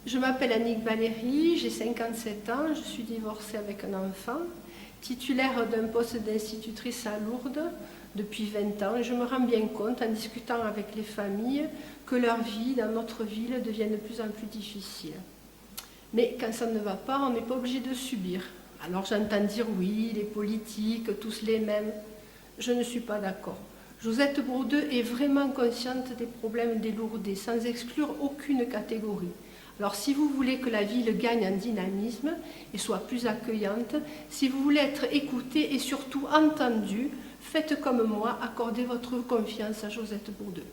Je m'appelle Annick Valéry, j'ai 57 ans, je suis divorcée avec un enfant, titulaire d'un poste d'institutrice à Lourdes depuis 20 ans, et je me rends bien compte en discutant avec les familles que leur vie dans notre ville devient de plus en plus difficile. Mais quand ça ne va pas, on n'est pas obligé de subir. Alors j'entends dire oui, les politiques, tous les mêmes. Je ne suis pas d'accord. Josette Bourdeux est vraiment consciente des problèmes des Lourdais, sans exclure aucune catégorie. Alors si vous voulez que la ville gagne en dynamisme et soit plus accueillante, si vous voulez être écoutée et surtout entendue, faites comme moi, accordez votre confiance à Josette Bourdeux.